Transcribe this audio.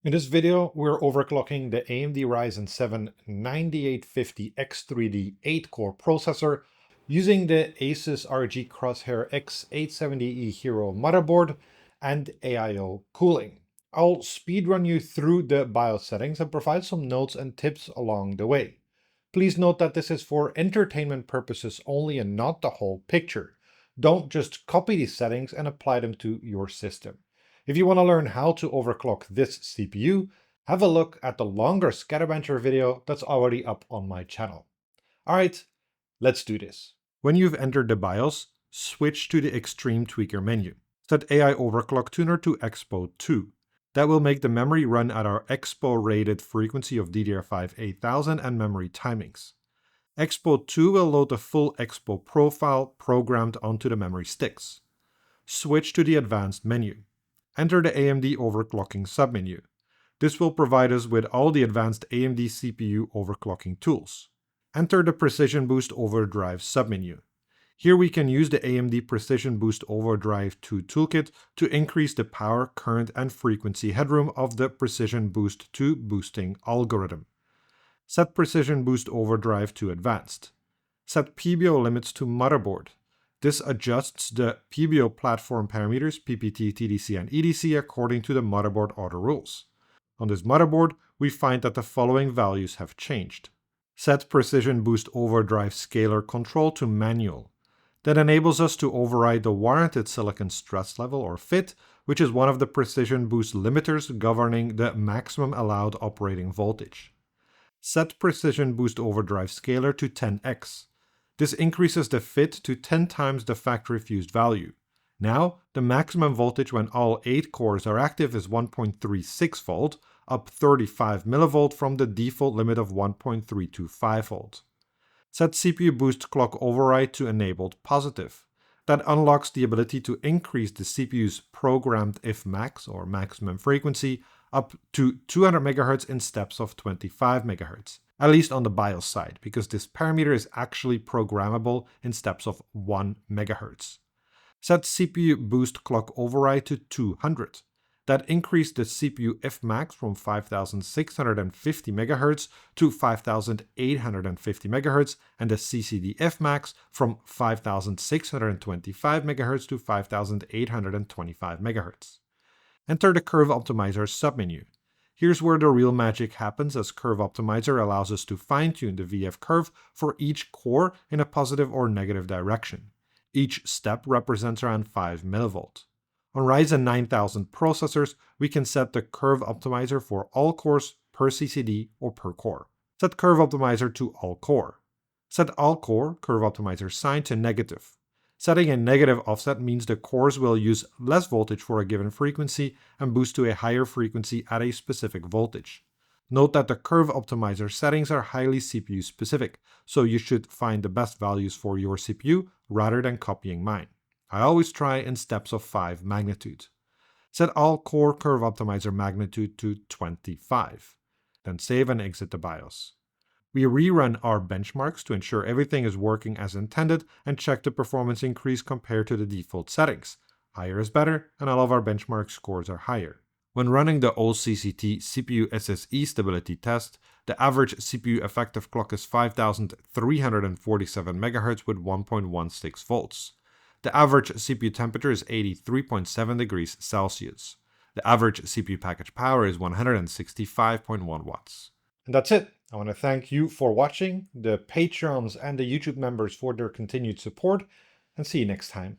In this video, we're overclocking the AMD Ryzen 7 9850X3D 8-core processor using the ASUS ROG Crosshair X870E Hero motherboard and AIO cooling. I'll speedrun you through the BIOS settings and provide some notes and tips along the way. Please note that this is for entertainment purposes only and not the whole picture. Don't just copy these settings and apply them to your system. If you want to learn how to overclock this CPU, have a look at the longer SkatterBencher video that's already up on my channel. Alright, let's do this. When you've entered the BIOS, switch to the Extreme Tweaker menu. Set AI Overclock Tuner to Expo 2. That will make the memory run at our Expo rated frequency of DDR5 8000 and memory timings. Expo 2 will load the full Expo profile programmed onto the memory sticks. Switch to the Advanced menu. Enter the AMD Overclocking submenu. This will provide us with all the advanced AMD CPU overclocking tools. Enter the Precision Boost Overdrive submenu. Here we can use the AMD Precision Boost Overdrive 2 toolkit to increase the power, current, and frequency headroom of the Precision Boost 2 boosting algorithm. Set Precision Boost Overdrive to Advanced. Set PBO limits to motherboard. This adjusts the PBO platform parameters PPT, TDC, and EDC according to the motherboard auto rules. On this motherboard, we find that the following values have changed. Set Precision Boost Overdrive Scalar Control to Manual. That enables us to override the warranted silicon stress level, or FIT, which is one of the Precision Boost limiters governing the maximum allowed operating voltage. Set Precision Boost Overdrive Scalar to 10x. This increases the FIT to 10 times the factory fused value. Now, the maximum voltage when all 8 cores are active is 1.36 volt, up 35 mV from the default limit of 1.325 volt. Set CPU Boost Clock Override to Enabled Positive. That unlocks the ability to increase the CPU's programmed if max, or maximum frequency, up to 200 MHz in steps of 25 MHz. At least on the BIOS side, because this parameter is actually programmable in steps of 1 MHz. Set CPU Boost Clock Override to 200. That increased the CPU Fmax from 5650 MHz to 5850 MHz and the CCD Fmax from 5625 MHz to 5825 MHz. Enter the Curve Optimizer submenu. Here's where the real magic happens, as Curve Optimizer allows us to fine-tune the VF curve for each core in a positive or negative direction. Each step represents around 5 mV. On Ryzen 9000 processors, we can set the Curve Optimizer for all cores per CCD or per core. Set Curve Optimizer to All Core. Set All Core Curve Optimizer sign to negative. Setting a negative offset means the cores will use less voltage for a given frequency and boost to a higher frequency at a specific voltage. Note that the Curve Optimizer settings are highly CPU specific, so you should find the best values for your CPU rather than copying mine. I always try in steps of 5 magnitude. Set all core Curve Optimizer magnitude to 25. Then save and exit the BIOS. We rerun our benchmarks to ensure everything is working as intended and check the performance increase compared to the default settings. Higher is better, and all of our benchmark scores are higher. When running the OCCT CPU SSE stability test, the average CPU effective clock is 5347 MHz with 1.16 volts. The average CPU temperature is 83.7 degrees Celsius. The average CPU package power is 165.1 watts. And that's it. I want to thank you for watching, the Patreons and the YouTube members for their continued support, and see you next time.